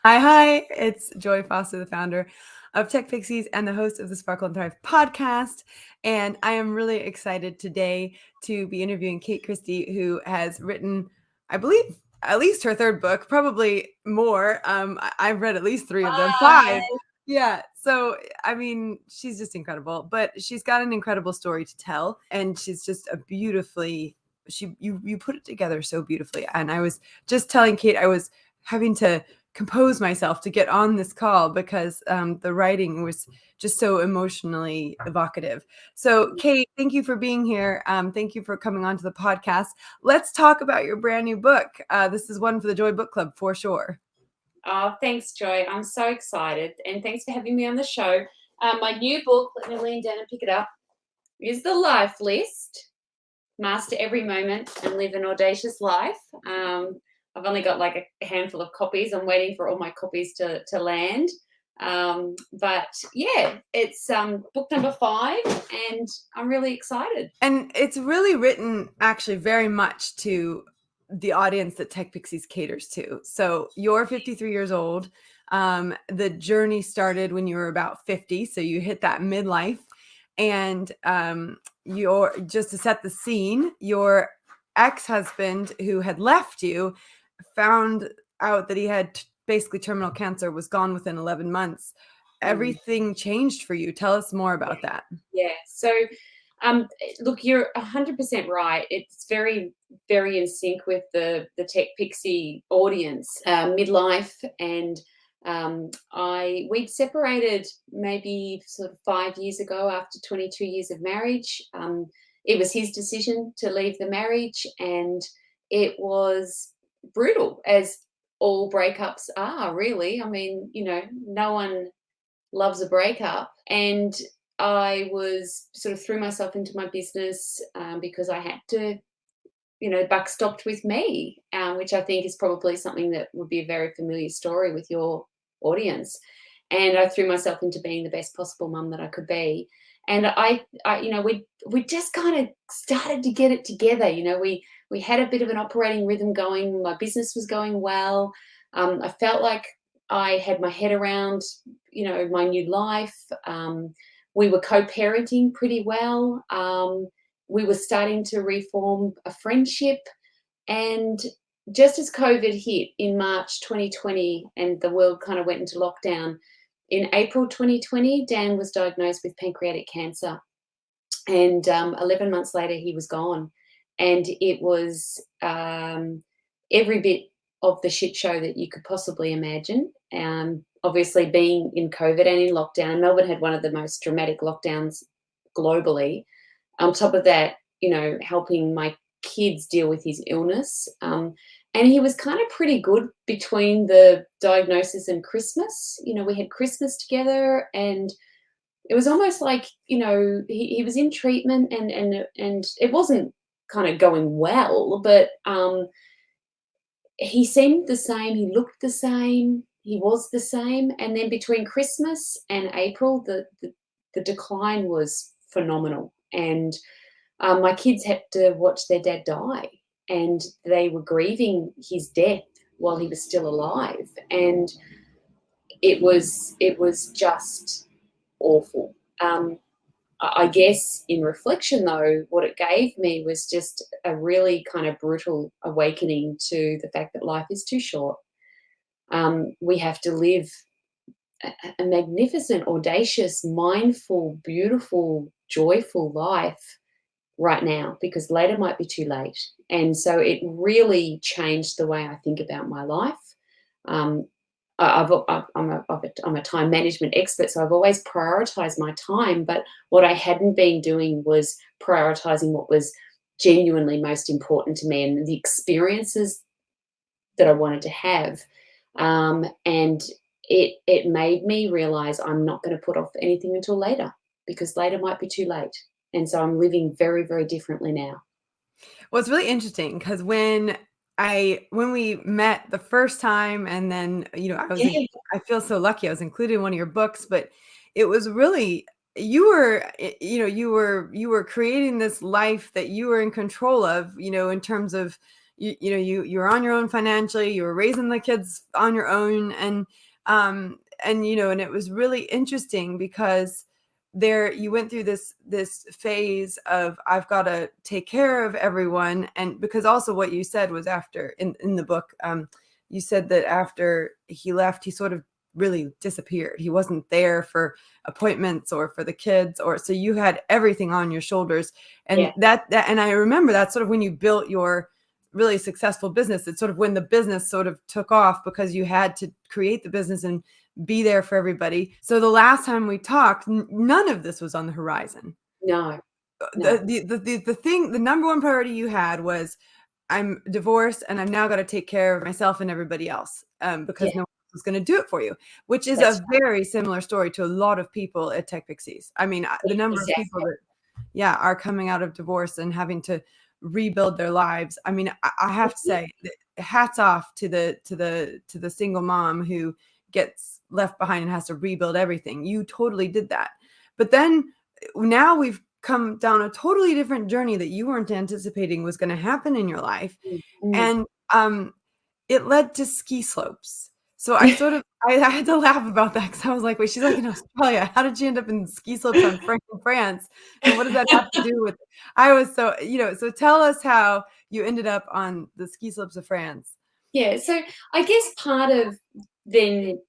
Hi. It's Joy Foster, the founder of Tech Pixies and the host of the Sparkle and Thrive podcast. And I am really excited today to be interviewing Kate Christie, who has written, I believe, at least her third book, probably more. I've read at least 3 of them, 5. Yeah. So, I mean, she's just incredible, but she's got an incredible story to tell. And she's just a beautifully, you put it together so beautifully. And I was just telling Kate, I was having to compose myself to get on this call because the writing was just so emotionally evocative. So, Kate, thank you for being here. Thank you for coming on to the podcast. Let's talk about your brand new book. This is one for the Joy Book Club for sure. Oh, thanks, Joy. I'm so excited. And thanks for having me on the show. My new book, let me lean down and pick it up, is The Life List: Master Every Moment and Live an Audacious Life. I've only got like a handful of copies. I'm waiting for all my copies to land. But yeah, it's book number 5, and I'm really excited. And it's really written actually very much to the audience that Tech Pixies caters to. So you're 53 years old. The journey started when you were about 50. So you hit that midlife. And you're, just to set the scene, your ex-husband who had left you found out that he had basically terminal cancer, was gone within 11 months. Everything changed for you. Tell us more about that. Yeah. So, look, you're 100% right. It's very, very in sync with the Tech Pixie audience, midlife, and we'd separated maybe sort of 5 years ago after 22 years of marriage. It was his decision to leave the marriage, and it was brutal, as all breakups are, really. I mean, no one loves a breakup. And I was sort of threw myself into my business because I had to, buck stopped with me, which I think is probably something that would be a very familiar story with your audience. And I threw myself into being the best possible mum that I could be. And we just kind of started to get it together. We had a bit of an operating rhythm going. My business was going well. I felt like I had my head around, my new life. We were co-parenting pretty well. We were starting to reform a friendship. And just as COVID hit in March 2020 and the world kind of went into lockdown, in April 2020, Dan was diagnosed with pancreatic cancer. And 11 months later, he was gone. And it was every bit of the shit show that you could possibly imagine. Obviously, being in COVID and in lockdown, Melbourne had one of the most dramatic lockdowns globally. On top of that, helping my kids deal with his illness. And he was kind of pretty good between the diagnosis and Christmas. We had Christmas together, and it was almost like, he was in treatment, and it wasn't kind of going well, but he seemed the same, he looked the same, he was the same. And then between Christmas and April, the decline was phenomenal. And my kids had to watch their dad die, and they were grieving his death while he was still alive. And it was just awful. I guess in reflection, though, what it gave me was just a really kind of brutal awakening to the fact that life is too short. We have to live a magnificent, audacious, mindful, beautiful, joyful life right now, because later might be too late. And so it really changed the way I think about my life. I'm a time management expert, so I've always prioritized my time. But what I hadn't been doing was prioritizing what was genuinely most important to me and the experiences that I wanted to have. And it made me realize I'm not going to put off anything until later, because later might be too late. And so I'm living very, very differently now. Well, it's really interesting because when we met the first time, and then I feel so lucky I was included in one of your books, but it was really you were creating this life that you were in control of, in terms of you were on your own financially, you were raising the kids on your own, and it was really interesting because there you went through this phase of, I've got to take care of everyone. And because also what you said was, after in the book, you said that after he left, he sort of really disappeared. He wasn't there for appointments or for the kids, or so you had everything on your shoulders. And and I remember that's sort of when you built your really successful business. It's sort of when the business sort of took off, because you had to create the business and be there for everybody. So the last time we talked, none of this was on the horizon. No. The thing, the number one priority you had was, I'm divorced and I've now got to take care of myself and everybody else, because no one else was going to do it for you, which is a very similar story to a lot of people at Tech Pixies. I mean, the number of people that are coming out of divorce and having to rebuild their lives. I mean, I have to say, hats off to the single mom who gets left behind and has to rebuild everything. You totally did that. But then now we've come down a totally different journey that you weren't anticipating was going to happen in your life. And it led to ski slopes. So I sort of, I had to laugh about that, because I was like, wait, she's like in Australia. How did she end up in ski slopes in France? And what does that have to do with it? I was so, so tell us how you ended up on the ski slopes of France. Yeah, so I guess part of then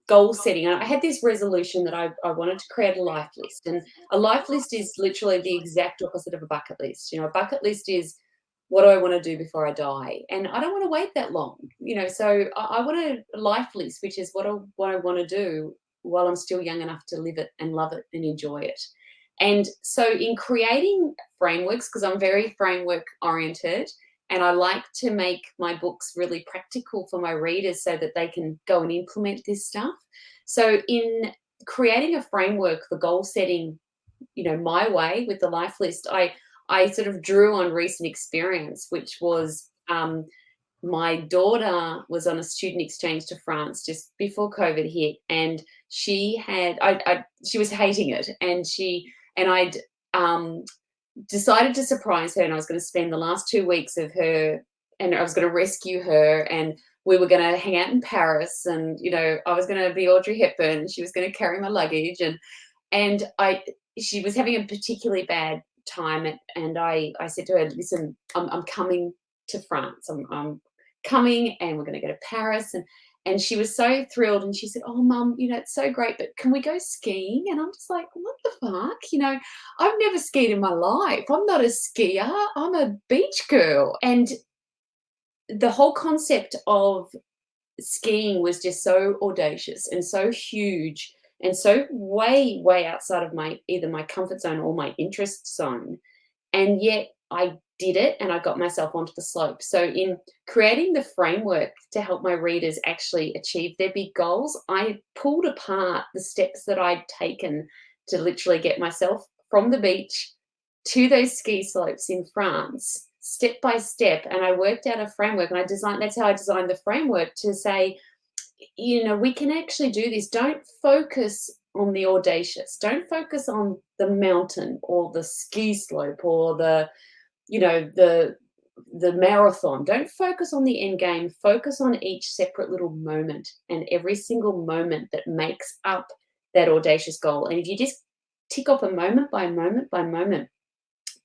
goal setting, I had this resolution that I wanted to create a life list. And a life list is literally the exact opposite of a bucket list. A bucket list is, what do I want to do before I die? And I don't want to wait that long, so I want a life list, which is what I want to do while I'm still young enough to live it and love it and enjoy it. And so in creating frameworks, because I'm very framework oriented, and I like to make my books really practical for my readers so that they can go and implement this stuff. So in creating a framework for goal setting, my way with the life list, I sort of drew on recent experience, which was my daughter was on a student exchange to France just before COVID hit, and she was hating it, and I'd decided to surprise her, and I was going to spend the last 2 weeks of her, and I was going to rescue her, and we were going to hang out in Paris, and I was going to be Audrey Hepburn, and she was going to carry my luggage, and she was having a particularly bad time, and I said to her, listen, I'm coming to France, I'm coming, and we're going to go to Paris, and she was so thrilled, and she said, oh, Mum, it's so great, but can we go skiing? And I'm just like, what the fuck? I've never skied in my life. I'm not a skier. I'm a beach girl. And the whole concept of skiing was just so audacious and so huge and so way, way outside of either my comfort zone or my interest zone. And yet I did it, and I got myself onto the slope. So in creating the framework to help my readers actually achieve their big goals, I pulled apart the steps that I'd taken to literally get myself from the beach to those ski slopes in France, step by step. And I worked out a framework, and that's how I designed the framework to say, we can actually do this. Don't focus on the audacious. Don't focus on the mountain or the ski slope or the marathon. Don't focus on the end game. Focus on each separate little moment and every single moment that makes up that audacious goal. And if you just tick off a moment by moment by moment,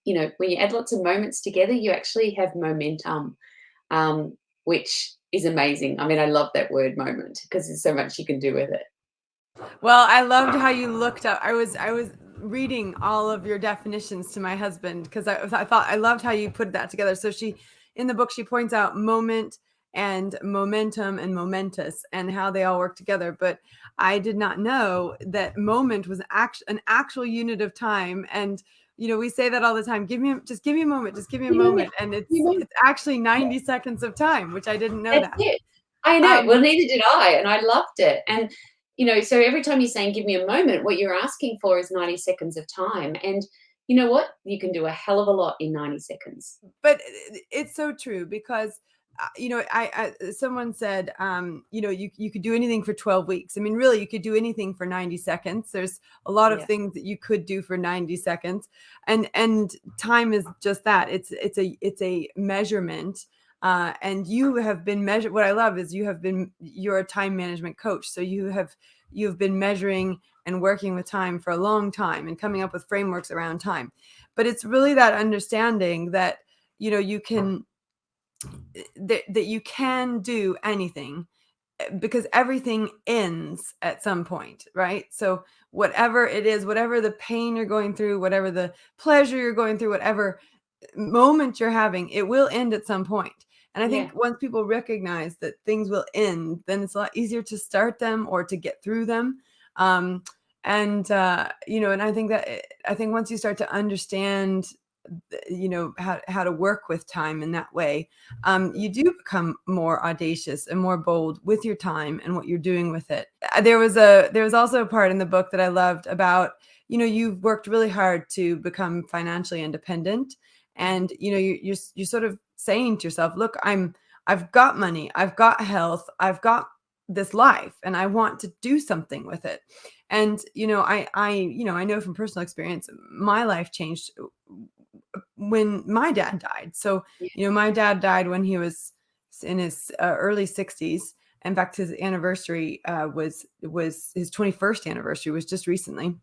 when you add lots of moments together, you actually have momentum, which is amazing. I mean, I love that word moment, because there's so much you can do with it. Well, I loved how you looked up. I was reading all of your definitions to my husband, because I loved how you put that together. So in the book, she points out moment and momentum and momentous and how they all work together. But I did not know that moment was an actual unit of time. And we say that all the time. Just give me a moment. Just give me a moment. And it's actually 90 seconds of time, which I didn't know that. It. I know. Well, neither did I, and I loved it. And so every time you're saying give me a moment, what you're asking for is 90 seconds of time. And you know what? You can do a hell of a lot in 90 seconds. But it's so true, because someone said, you could do anything for 12 weeks. I mean, really, you could do anything for 90 seconds. There's a lot of things that you could do for 90 seconds. And time is just that. It's a measurement And you have been measured. What I love is you're a time management coach. So you've been measuring and working with time for a long time and coming up with frameworks around time. But it's really that understanding that, you can, that you can do anything, because everything ends at some point, right? So whatever it is, whatever the pain you're going through, whatever the pleasure you're going through, whatever moment you're having, it will end at some point. And I Yeah. think once people recognize that things will end, then it's a lot easier to start them or to get through them. And I think once you start to understand, how to work with time in that way, you do become more audacious and more bold with your time and what you're doing with it. There was also a part in the book that I loved about, you've worked really hard to become financially independent, and you're sort of saying to yourself, look, I've got money, I've got health, I've got this life, and I want to do something with it. And I know from personal experience, my life changed when my dad died. So, my dad died when he was in his early 60s. In fact, his anniversary was his 21st anniversary was just recently.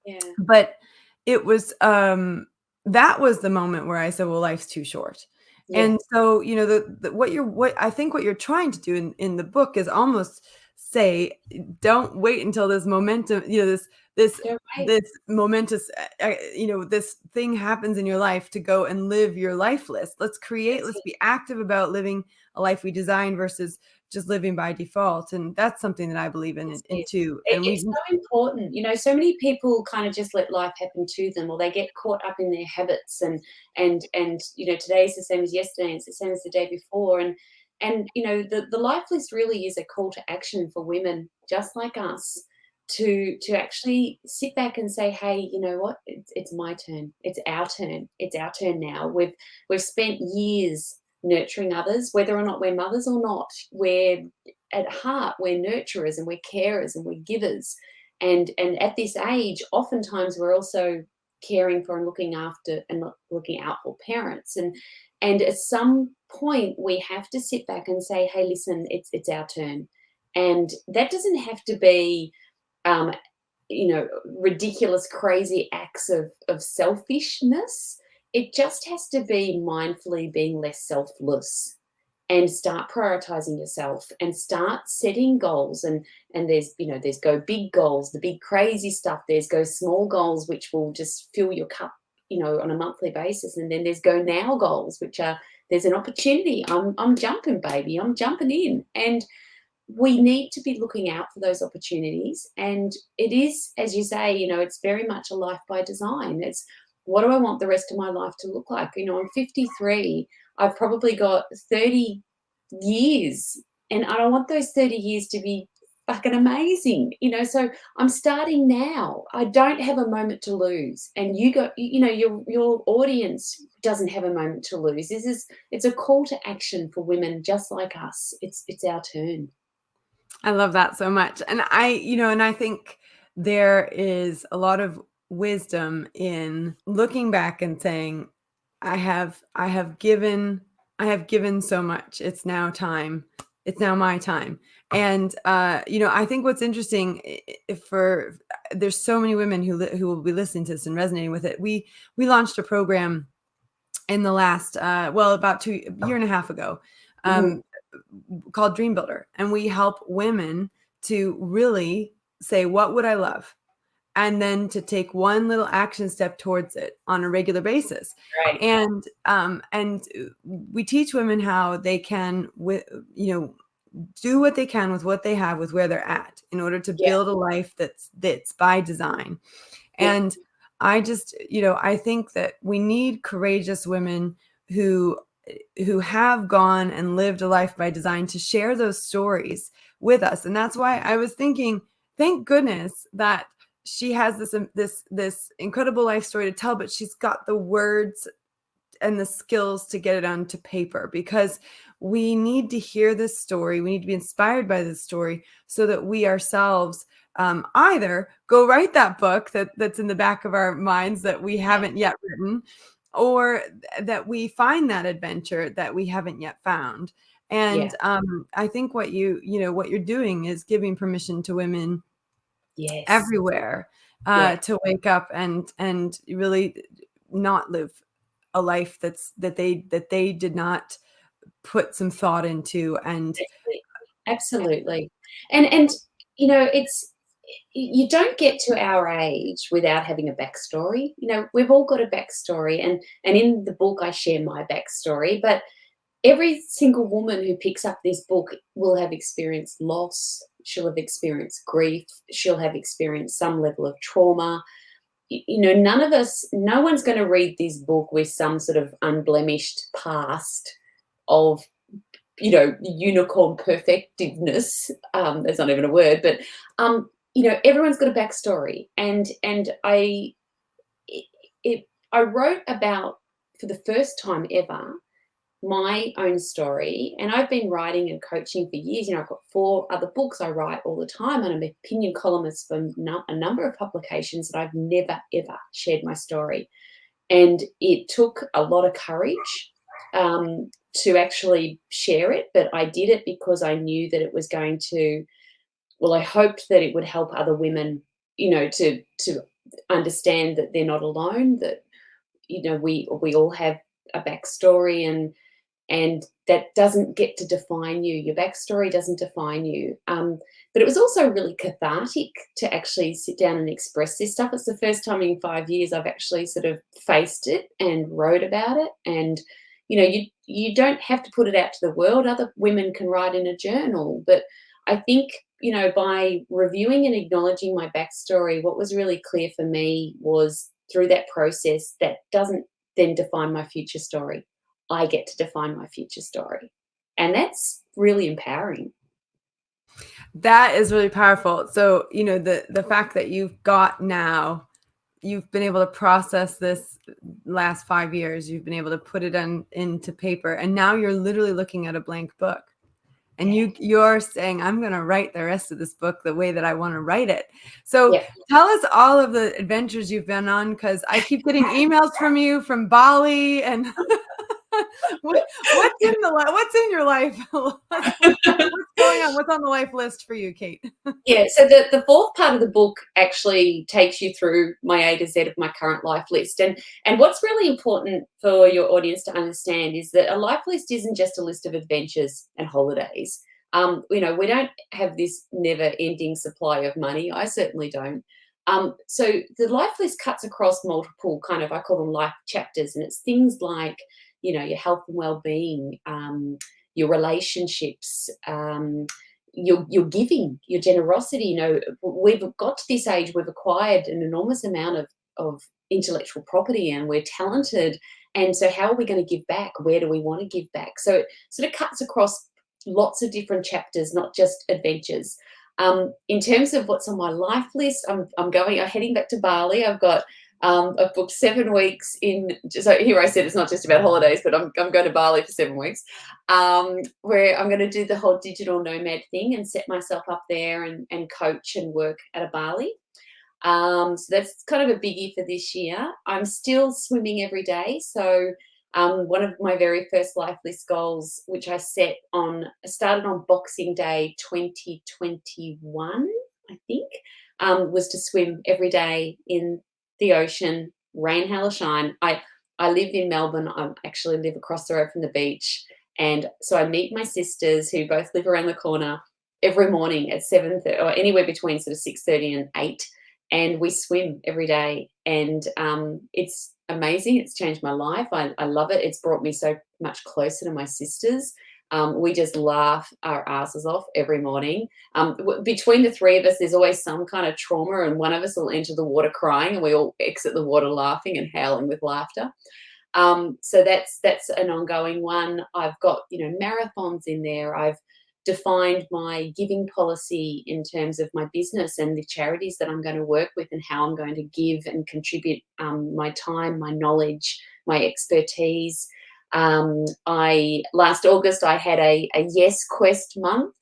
Yeah. But it was that was the moment where I said, well, life's too short. Yeah. And so, what I think what you're trying to do in the book is almost say, don't wait until this momentum, this Don't wait. this momentous, this thing happens in your life to go and live your life list. Let's be active about living a life we design versus just living by default. And that's something that I believe in too. And It's so important. So many people kind of just let life happen to them, or they get caught up in their habits, and today's the same as yesterday, and it's the same as the day before. And the life list really is a call to action for women just like us to actually sit back and say, hey, you know what? It's my turn. It's our turn. It's our turn now. We've spent years nurturing others, whether or not we're mothers or not. We're at heart, we're nurturers and we're carers and we're givers. And at this age, oftentimes we're also caring for and looking after and looking out for parents. And at some point we have to sit back and say, hey, listen, it's our turn. And that doesn't have to be um, ridiculous, crazy acts of selfishness. It just has to be mindfully being less selfless, and start prioritizing yourself and start setting goals. And there's go big goals, the big crazy stuff. There's go small goals, which will just fill your cup, on a monthly basis. And then there's go now goals, which are, there's an opportunity. I'm jumping, baby. I'm jumping in. And we need to be looking out for those opportunities. And it is, as you say, it's very much a life by design. It's, what do I want the rest of my life to look like? I'm 53. I've probably got 30 years, and I don't want those 30 years to be fucking amazing. So I'm starting now. I don't have a moment to lose. And your audience doesn't have a moment to lose. It's a call to action for women just like us. It's our turn. I love that so much. And I think there is a lot of wisdom in looking back and saying, I have given so much. It's now time. It's now my time. And I think what's interesting, for there's so many women who will be listening to this and resonating with it. We launched a program in the last about a year and a half ago, called Dream Builder. And we help women to really say, what would I love? And then to take one little action step towards it on a regular basis. Right. And we teach women how they can, do what they can with what they have, with where they're at, in order to build a life that's by design. And I just, I think that we need courageous women who have gone and lived a life by design to share those stories with us. And that's why I was thinking, thank goodness that she has this incredible life story to tell, but she's got the words and the skills to get it onto paper, because we need to hear this story. We need to be inspired by this story so that we ourselves either go write that book that's in the back of our minds that we haven't yet written, or that we find that adventure that we haven't yet found. And I think what what you're doing is giving permission to women Yes. everywhere Yeah. to wake up and really not live a life that they did not put some thought into. And Exactly. Absolutely. And it's you don't get to our age without having a backstory. We've all got a backstory, and in the book I share my backstory, but every single woman who picks up this book will have experienced loss, she'll have experienced grief, she'll have experienced some level of trauma. No one's going to read this book with some sort of unblemished past of unicorn perfectiveness. That's not even a word, but everyone's got a backstory, and I wrote about, for the first time ever, my own story, and I've been writing and coaching for years. I've got 4 other books I write all the time, and I'm an opinion columnist for a number of publications, and I've never ever shared my story. And it took a lot of courage to actually share it, but I did it because I knew that it was going to, well, I hoped that it would help other women, to understand that they're not alone, that we all have a backstory, and that doesn't get to define you. Your backstory doesn't define you. But it was also really cathartic to actually sit down and express this stuff. It's the first time in 5 years I've actually sort of faced it and wrote about it. And you don't have to put it out to the world. Other women can write in a journal. But I think by reviewing and acknowledging my backstory, what was really clear for me was, through that process, that doesn't then define my future story. I get to define my future story. And that's really empowering. that is really powerful. So the fact that you've been able to process this last 5 years, you've been able to put it into paper, and now you're literally looking at a blank book. And you're saying, I'm going to write the rest of this book the way that I want to write it. So tell us all of the adventures you've been on, because I keep getting emails from you from Bali, and what's in your life? What's going on? What's on the life list for you, Kate? Yeah, so the 4th part of the book actually takes you through my A to Z of my current life list. And what's really important for your audience to understand is that a life list isn't just a list of adventures and holidays. We don't have this never-ending supply of money. I certainly don't. So the life list cuts across multiple kind of, I call them life chapters, and it's things like, your health and well-being, your relationships, your giving, your generosity. We've got to this age, we've acquired an enormous amount of intellectual property, and we're talented. And so how are we going to give back? Where do we want to give back? So it sort of cuts across lots of different chapters, not just adventures. In terms of what's on my life list, I'm heading back to Bali. I've booked 7 weeks in. So here I said it's not just about holidays, but I'm going to Bali for 7 weeks, where I'm going to do the whole digital nomad thing and set myself up there and coach and work at a Bali. So that's kind of a biggie for this year. I'm still swimming every day. So one of my very first life list goals, which I started on Boxing Day 2021, I think, was to swim every day in the ocean, rain, hail or shine. I live in Melbourne. I actually live across the road from the beach. And so I meet my sisters, who both live around the corner, every morning at 7:30, or anywhere between sort of 6:30 and 8. And we swim every day. And it's amazing. It's changed my life. I love it. It's brought me so much closer to my sisters. We just laugh our asses off every morning. Between the 3 of us, there's always some kind of trauma, and one of us will enter the water crying, and we all exit the water laughing and howling with laughter. So that's an ongoing one. I've got marathons in there. I've defined my giving policy in terms of my business and the charities that I'm going to work with, and how I'm going to give and contribute my time, my knowledge, my expertise. Last August I had a Yes Quest month.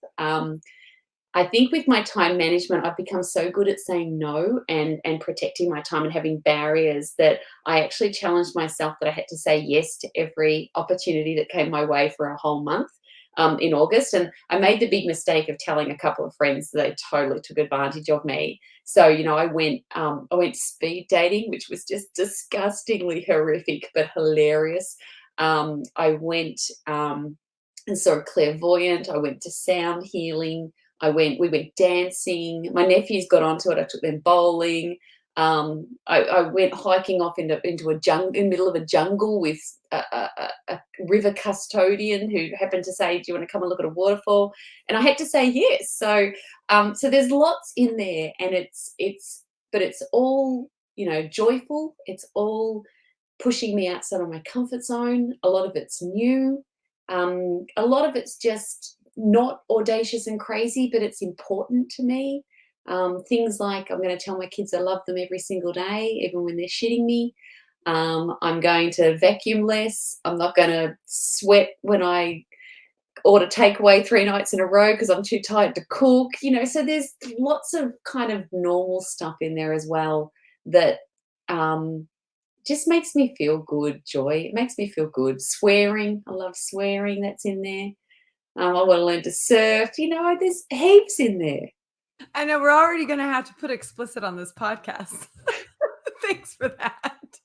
I think with my time management, I've become so good at saying no and protecting my time and having barriers that I actually challenged myself that I had to say yes to every opportunity that came my way for a whole month in August. And I made the big mistake of telling a couple of friends that they totally took advantage of me. So, I went speed dating, which was just disgustingly horrific but hilarious. I went and saw a clairvoyant. I went to sound healing. We went dancing. My nephews got onto it. I took them bowling. I went hiking off into a jungle, in the middle of a jungle with a river custodian who happened to say, "Do you want to come and look at a waterfall?" And I had to say yes. So there's lots in there, and but it's all joyful. It's all pushing me outside of my comfort zone. A lot of it's new. A lot of it's just not audacious and crazy, but it's important to me. Things like I'm going to tell my kids I love them every single day, even when they're shitting me. I'm going to vacuum less. I'm not going to sweat when I order takeaway 3 nights in a row because I'm too tired to cook. So there's lots of kind of normal stuff in there as well that um, just makes me feel good. Joy. It makes me feel good. Swearing. I love swearing. That's in there. I want to learn to surf. There's heaps in there. I know we're already going to have to put explicit on this podcast. Thanks for that.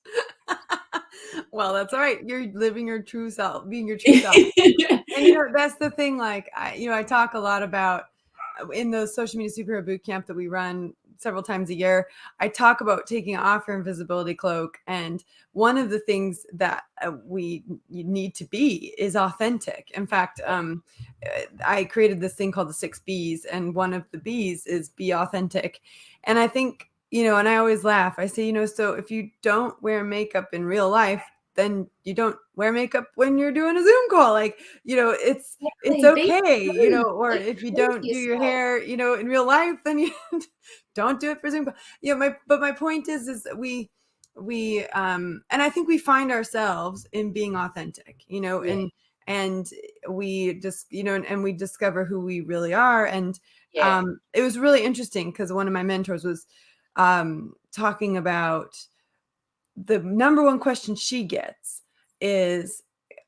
Well, that's all right. You're living your true self, being your true self. And that's the thing. Like, I talk a lot about in the social media superhero boot camp that we run several times a year. I talk about taking off your invisibility cloak, and one of the things that you need to be is authentic. In fact, I created this thing called the 6 B's, and one of the B's is be authentic. And I think, and I always laugh. I say, so if you don't wear makeup in real life, then you don't wear makeup when you're doing a Zoom call. Like, it's okay, or if you don't do your hair, in real life, then you don't do it for Zoom call. But my point is we and I think we find ourselves in being authentic, and we just, and we discover who we really are. And it was really interesting because one of my mentors was talking about the number one question she gets is,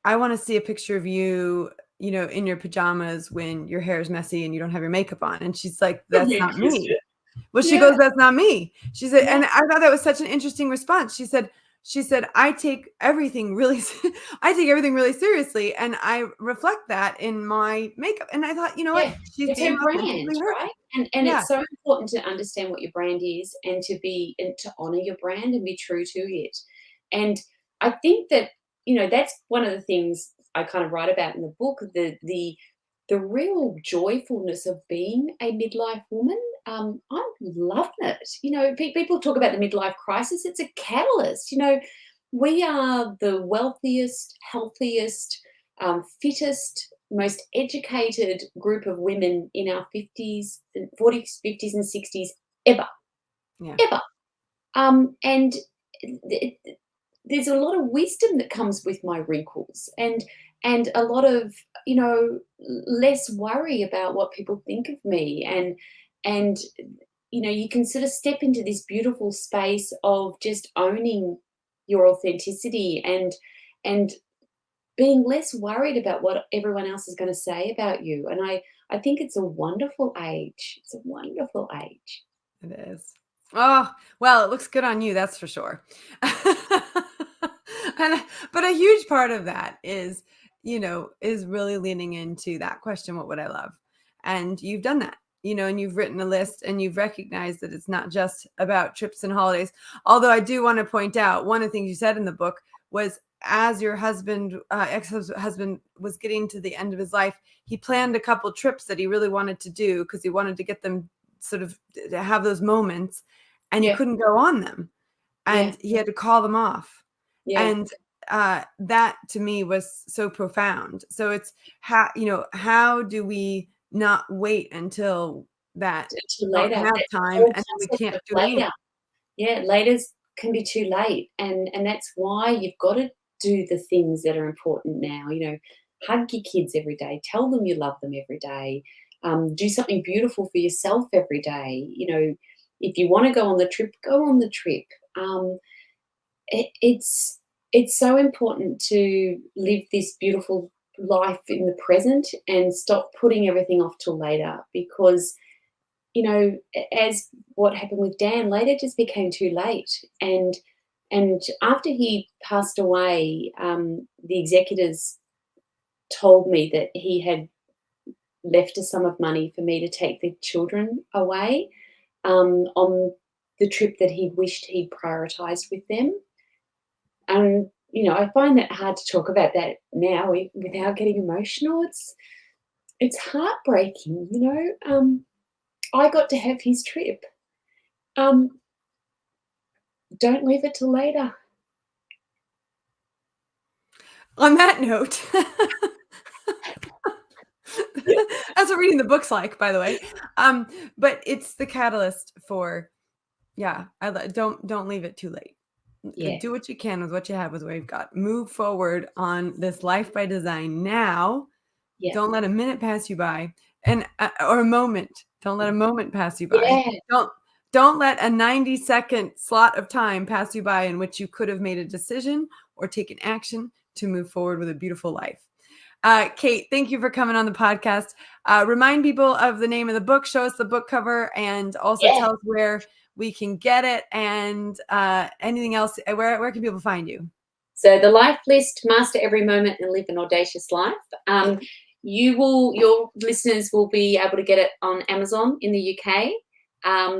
I want to see a picture of you, in your pajamas when your hair is messy and you don't have your makeup on. And she's like, that's not me. Well, she goes, that's not me. She said, and I thought that was such an interesting response. She said, I take everything really seriously, and I reflect that in my makeup. And I thought, what? She's it's being her brand, authentically her. right? And it's so important to understand what your brand is and to honor your brand and be true to it. And I think that, that's one of the things I kind of write about in the book, the real joyfulness of being a midlife woman. I'm loving it. People talk about the midlife crisis. It's a catalyst. We are the wealthiest, healthiest, fittest, most educated group of women in our 50s, 40s, 50s, and 60s ever. Yeah. Ever. And there's a lot of wisdom that comes with my wrinkles and a lot of less worry about what people think of me, and you can sort of step into this beautiful space of just owning your authenticity and being less worried about what everyone else is going to say about you. And I think it's a wonderful age. It's a wonderful age. It is. Oh, well, it looks good on you, that's for sure. But a huge part of that is really leaning into that question, what would I love? And you've done that, and you've written a list, and you've recognized that it's not just about trips and holidays. Although I do want to point out, one of the things you said in the book was, as your ex-husband was getting to the end of his life, he planned a couple trips that he really wanted to do because he wanted to get them sort of to have those moments, and he couldn't go on them, and he had to call them off. And that to me was so profound. So it's how do we not wait until that later have time and we can't do later. Later can be too late, and that's why you've got to do the things that are important now. Hug your kids every day, tell them you love them every day, Do something beautiful for yourself every day. You know, if you want to go on the trip, go on the trip. It's so important to live this beautiful life in the present and stop putting everything off till later, because you know, as what happened with Dan, later just became too late. And after he passed away, the executors told me that he had left a sum of money for me to take the children away, on the trip that he wished he'd prioritised with them. And you know, I find that hard to talk about that now without getting emotional. It's heartbreaking, you know. I got to have his trip. Don't leave it till later. On that note, that's what reading the book's like, by the way. But it's the catalyst for, don't leave it too late. Yeah. Do what you can with what you have, with what you've got. Move forward on this life by design now. Yeah. Don't let a minute pass you by, and or a moment. Don't let a moment pass you by. Yeah. Don't let a 90-second slot of time pass you by in which you could have made a decision or taken action to move forward with a beautiful life. Kate, thank you for coming on the podcast. Remind people of the name of the book, show us the book cover, and also tell us where we can get it, and anything else. Where can people find you? So the Life List: Master Every Moment and Live an Audacious Life. Your listeners will be able to get it on Amazon in the UK.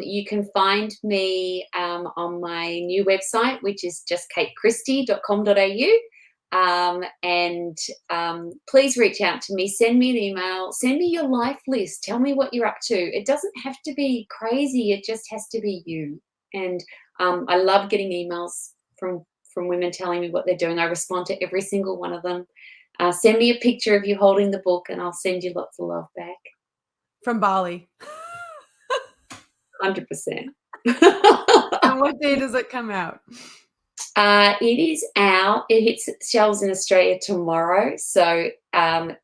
You can find me on my new website, which is just katechristie.com.au. Please reach out to me, send me an email, send me your life list, tell me what you're up to. It doesn't have to be crazy, it just has to be you. And I love getting emails from women telling me what they're doing. I respond to every single one of them. Send me a picture of you holding the book and I'll send you lots of love back. From Bali. 100%. And what day does it come out? It is out. It hits shelves in Australia tomorrow. So by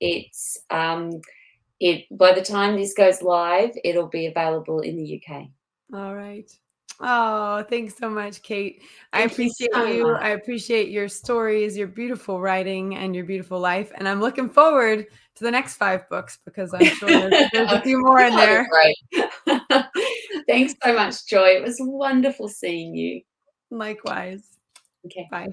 the time this goes live, it'll be available in the UK. All right. Oh, thanks so much, Kate. I Thank appreciate so you. much. I appreciate your stories, your beautiful writing, and your beautiful life. And I'm looking forward to the next 5 books, because I'm sure there's a few more in there. Great. Thanks so much, Joy. It was wonderful seeing you. Likewise. Okay. Bye.